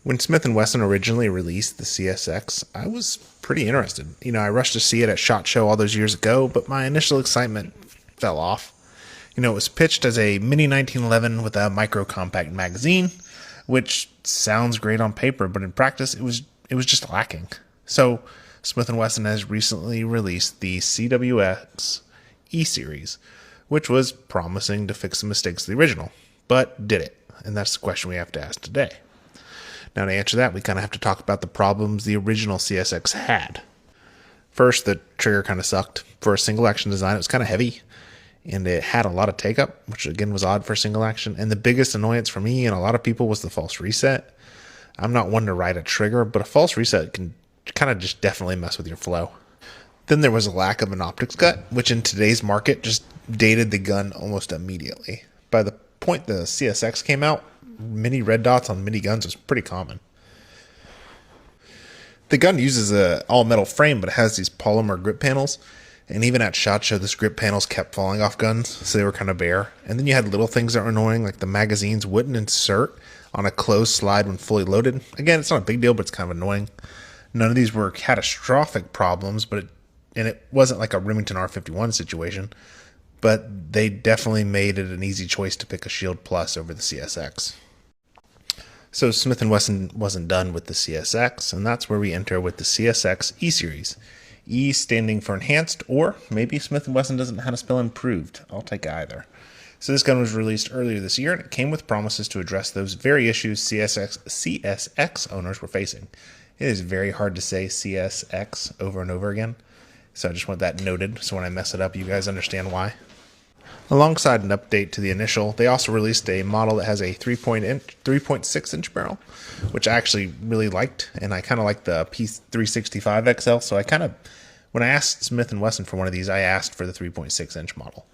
When Smith & Wesson originally released the CSX, I was pretty interested. I rushed to see it at SHOT Show all those years ago, but my initial excitement fell off. It was pitched as a mini 1911 with a micro compact magazine, which sounds great on paper, but in practice it was just lacking. So, Smith & Wesson has recently released the CWX E Series, which was promising to fix the mistakes of the original, but did it? And that's the question we have to ask today. Now, to answer that, we kind of have to talk about the problems the original CSX had. First, the trigger kind of sucked. For a single action design, it was kind of heavy, and it had a lot of take up, which again was odd for single action. And the biggest annoyance for me and a lot of people was the false reset. I'm not one to ride a trigger, but a false reset can kind of just definitely mess with your flow. Then there was a lack of an optics gut, which in today's market just dated the gun almost immediately. By the point the CSX came out, mini red dots on mini guns was pretty common. The gun uses a all-metal frame, but it has these polymer grip panels. And even at SHOT Show, this grip panels kept falling off guns, so they were kind of bare. And then you had little things that were annoying, like the magazines wouldn't insert on a closed slide when fully loaded. Again, it's not a big deal, but it's kind of annoying. None of these were catastrophic problems, but it wasn't like a Remington R51 situation. But they definitely made it an easy choice to pick a Shield Plus over the CSX. So Smith & Wesson wasn't done with the CSX, and that's where we enter with the CSX E Series. E standing for enhanced, or maybe Smith & Wesson doesn't know how to spell improved. I'll take either. So this gun was released earlier this year, and it came with promises to address those very issues CSX owners were facing. It is very hard to say CSX over and over again, so I just want that noted, so when I mess it up, you guys understand why. Alongside an update to the initial, they also released a model that has a 3.6 inch barrel, which I actually really liked, and I kind of like the P365 XL, so when I asked Smith & Wesson for one of these, I asked for the 3.6 inch model.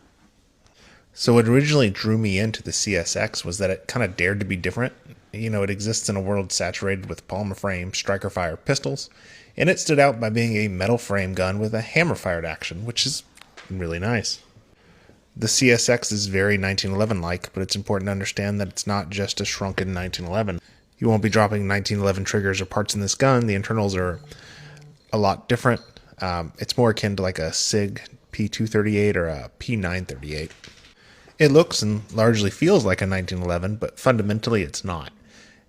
So what originally drew me into the CSX was that it kind of dared to be different. It exists in a world saturated with polymer frame, striker fire pistols, and it stood out by being a metal frame gun with a hammer fired action, which is really nice. The CSX is very 1911-like, but it's important to understand that it's not just a shrunken 1911. You won't be dropping 1911 triggers or parts in this gun. The internals are a lot different. It's more akin to like a SIG P238 or a P938. It looks and largely feels like a 1911, but fundamentally it's not.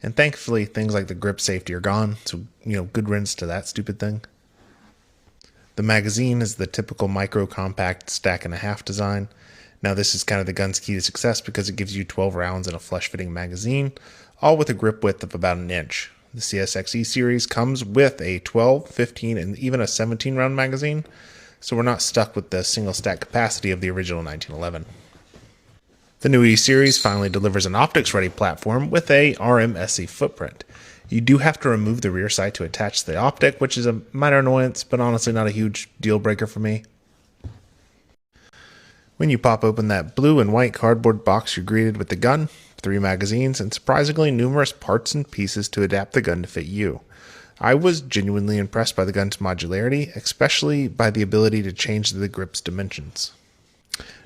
And thankfully, things like the grip safety are gone, so good riddance to that stupid thing. The magazine is the typical micro compact stack and a half design. Now this is kind of the gun's key to success because it gives you 12 rounds in a flush-fitting magazine, all with a grip width of about an inch. The CSX E Series comes with a 12, 15, and even a 17-round magazine, so we're not stuck with the single stack capacity of the original 1911. The new E Series finally delivers an optics-ready platform with a RMSE footprint. You do have to remove the rear sight to attach the optic, which is a minor annoyance, but honestly not a huge deal breaker for me. When you pop open that blue and white cardboard box, you're greeted with the gun, 3 magazines, and surprisingly numerous parts and pieces to adapt the gun to fit you. I was genuinely impressed by the gun's modularity, especially by the ability to change the grip's dimensions.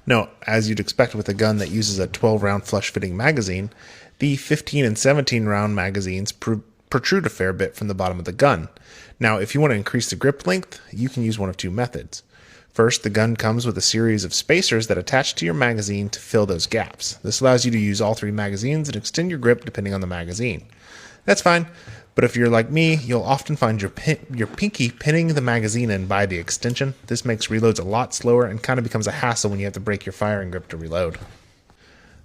Now, as you'd expect with a gun that uses a 12-round flush-fitting magazine, the 15 and 17-round magazines protrude a fair bit from the bottom of the gun. Now, if you want to increase the grip length, you can use one of two methods. First, the gun comes with a series of spacers that attach to your magazine to fill those gaps. This allows you to use all 3 magazines and extend your grip depending on the magazine. That's fine, but if you're like me, you'll often find your pinky pinning the magazine in by the extension. This makes reloads a lot slower and kind of becomes a hassle when you have to break your firing grip to reload.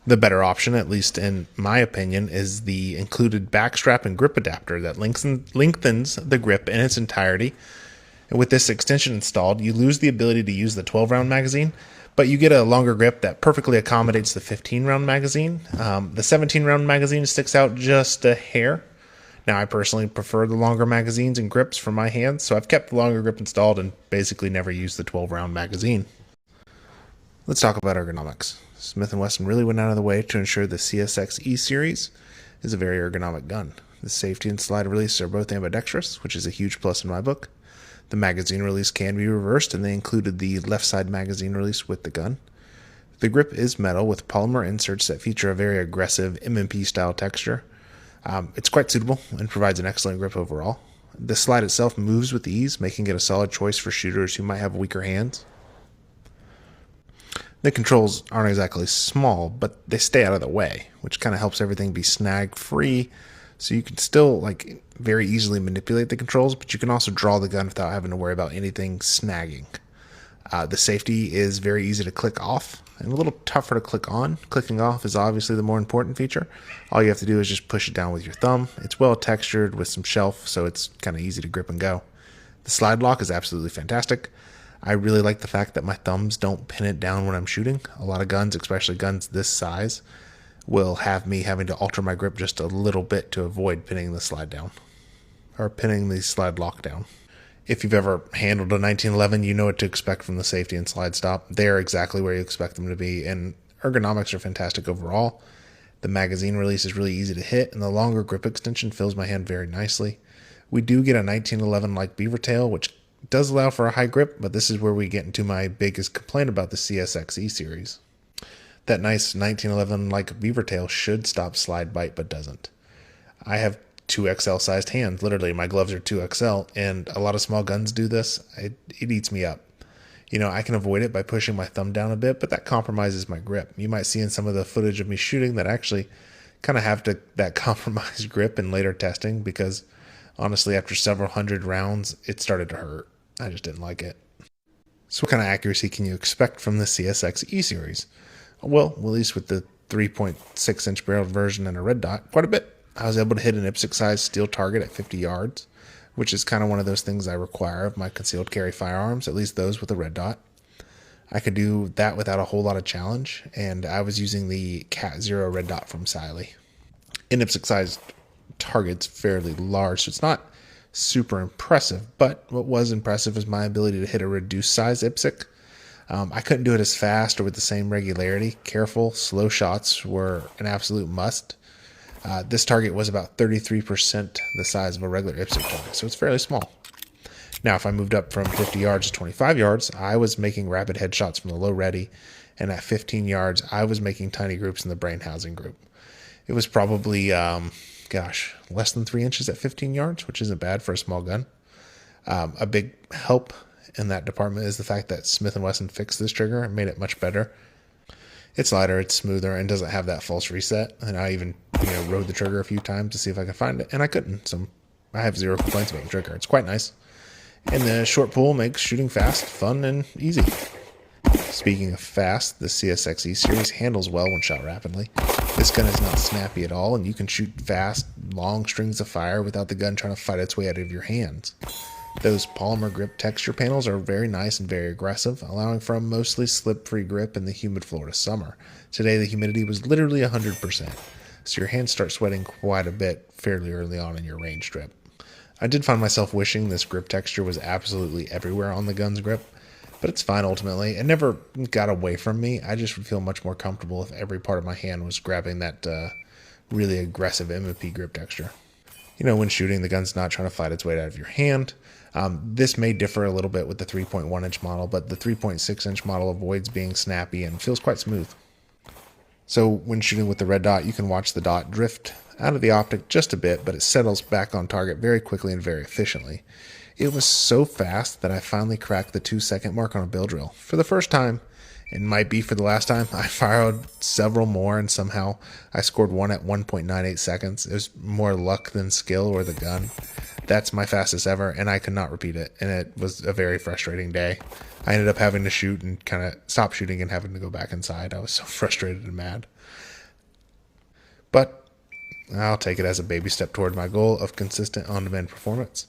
The better option, at least in my opinion, is the included backstrap and grip adapter that lengthens the grip in its entirety. And with this extension installed, you lose the ability to use the 12-round magazine, but you get a longer grip that perfectly accommodates the 15-round magazine. The 17-round magazine sticks out just a hair. Now, I personally prefer the longer magazines and grips for my hands, so I've kept the longer grip installed and basically never used the 12-round magazine. Let's talk about ergonomics. Smith & Wesson really went out of the way to ensure the CSX E Series is a very ergonomic gun. The safety and slide release are both ambidextrous, which is a huge plus in my book. The magazine release can be reversed, and they included the left side magazine release with the gun. The grip is metal with polymer inserts that feature a very aggressive M&P style texture. It's quite suitable and provides an excellent grip overall. The slide itself moves with ease, making it a solid choice for shooters who might have weaker hands. The controls aren't exactly small, but they stay out of the way, which kind of helps everything be snag free. So you can still very easily manipulate the controls, but you can also draw the gun without having to worry about anything snagging. The safety is very easy to click off and a little tougher to click on. Clicking off is obviously the more important feature. All you have to do is just push it down with your thumb. It's well textured with some shelf, so it's kind of easy to grip and go. The slide lock is absolutely fantastic. I really like the fact that my thumbs don't pin it down when I'm shooting. A lot of guns, especially guns this size, will have me having to alter my grip just a little bit to avoid pinning the slide down or pinning the slide lock down. If you've ever handled a 1911, you know what to expect from the safety and slide stop. They're exactly where you expect them to be, and ergonomics are fantastic overall. The magazine release is really easy to hit, and the longer grip extension fills my hand very nicely. We do get a 1911-like beaver tail, which does allow for a high grip, but this is where we get into my biggest complaint about the CSX E Series. That nice 1911-like beaver tail should stop slide bite, but doesn't. I have 2XL sized hands. Literally, my gloves are 2XL, and a lot of small guns do this. It eats me up. I can avoid it by pushing my thumb down a bit, but that compromises my grip. You might see in some of the footage of me shooting that I actually kind of have that compromised grip in later testing, because honestly, after several hundred rounds, it started to hurt. I just didn't like it. So what kind of accuracy can you expect from the CSX E Series? Well, at least with the 3.6-inch barreled version and a red dot, quite a bit. I was able to hit an IPSC-sized steel target at 50 yards, which is kind of one of those things I require of my concealed carry firearms, at least those with a red dot. I could do that without a whole lot of challenge, and I was using the Cat Zero red dot from Siley. An IPSC-sized target's fairly large, so it's not super impressive, but what was impressive was my ability to hit a reduced size IPSC. I couldn't do it as fast or with the same regularity. Careful, slow shots were an absolute must. This target was about 33% the size of a regular IPSC target, so it's fairly small. Now, if I moved up from 50 yards to 25 yards, I was making rapid headshots from the low ready, and at 15 yards, I was making tiny groups in the brain housing group. It was probably, less than 3 inches at 15 yards, which isn't bad for a small gun. A big help in that department is the fact that Smith & Wesson fixed this trigger and made it much better. It's lighter, it's smoother, and doesn't have that false reset. And I even rode the trigger a few times to see if I could find it, and I couldn't. So I have zero complaints about the trigger. It's quite nice. And the short pull makes shooting fast, fun, and easy. Speaking of fast, the CSX E Series handles well when shot rapidly. This gun is not snappy at all, and you can shoot fast, long strings of fire without the gun trying to fight its way out of your hands. Those polymer grip texture panels are very nice and very aggressive, allowing for a mostly slip-free grip in the humid Florida summer. Today, the humidity was literally 100%, so your hands start sweating quite a bit fairly early on in your range trip. I did find myself wishing this grip texture was absolutely everywhere on the gun's grip, but it's fine ultimately. It never got away from me. I just would feel much more comfortable if every part of my hand was grabbing that really aggressive M&P grip texture. When shooting, the gun's not trying to fight its way out of your hand. This may differ a little bit with the 3.1-inch model, but the 3.6-inch model avoids being snappy and feels quite smooth. So when shooting with the red dot, you can watch the dot drift out of the optic just a bit, but it settles back on target very quickly and very efficiently. It was so fast that I finally cracked the 2-second mark on a bill drill. For the first time, and might be for the last time, I fired several more, and somehow I scored one at 1.98 seconds. It was more luck than skill or the gun. That's my fastest ever, and I could not repeat it, and it was a very frustrating day. I ended up having to shoot and kind of stop shooting and having to go back inside. I was so frustrated and mad. But I'll take it as a baby step toward my goal of consistent on-demand performance.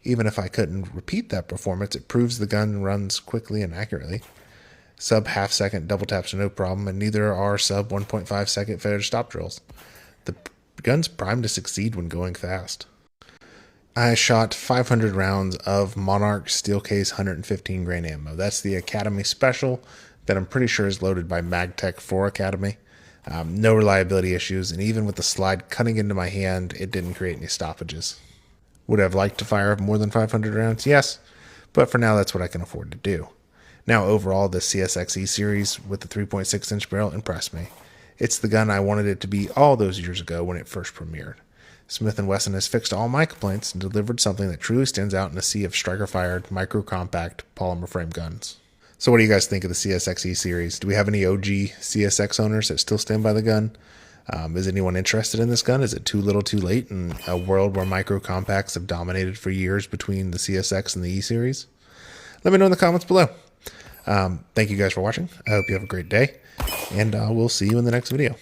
Even if I couldn't repeat that performance, it proves the gun runs quickly and accurately. Sub half-second double taps are no problem, and neither are sub 1.5-second failure to stop drills. The gun's primed to succeed when going fast. I shot 500 rounds of Monarch Steel Case 115 grain ammo. That's the Academy Special that I'm pretty sure is loaded by MagTech for Academy. No reliability issues, and even with the slide cutting into my hand, it didn't create any stoppages. Would I have liked to fire more than 500 rounds? Yes, but for now that's what I can afford to do. Now overall, the CSX E Series with the 3.6-inch barrel impressed me. It's the gun I wanted it to be all those years ago when it first premiered. Smith & Wesson has fixed all my complaints and delivered something that truly stands out in a sea of striker-fired, micro-compact polymer frame guns. So what do you guys think of the CSX E Series? Do we have any OG CSX owners that still stand by the gun? Is anyone interested in this gun? Is it too little too late in a world where micro-compacts have dominated for years between the CSX and the E Series? Let me know in the comments below. Thank you guys for watching. I hope you have a great day, and we'll see you in the next video.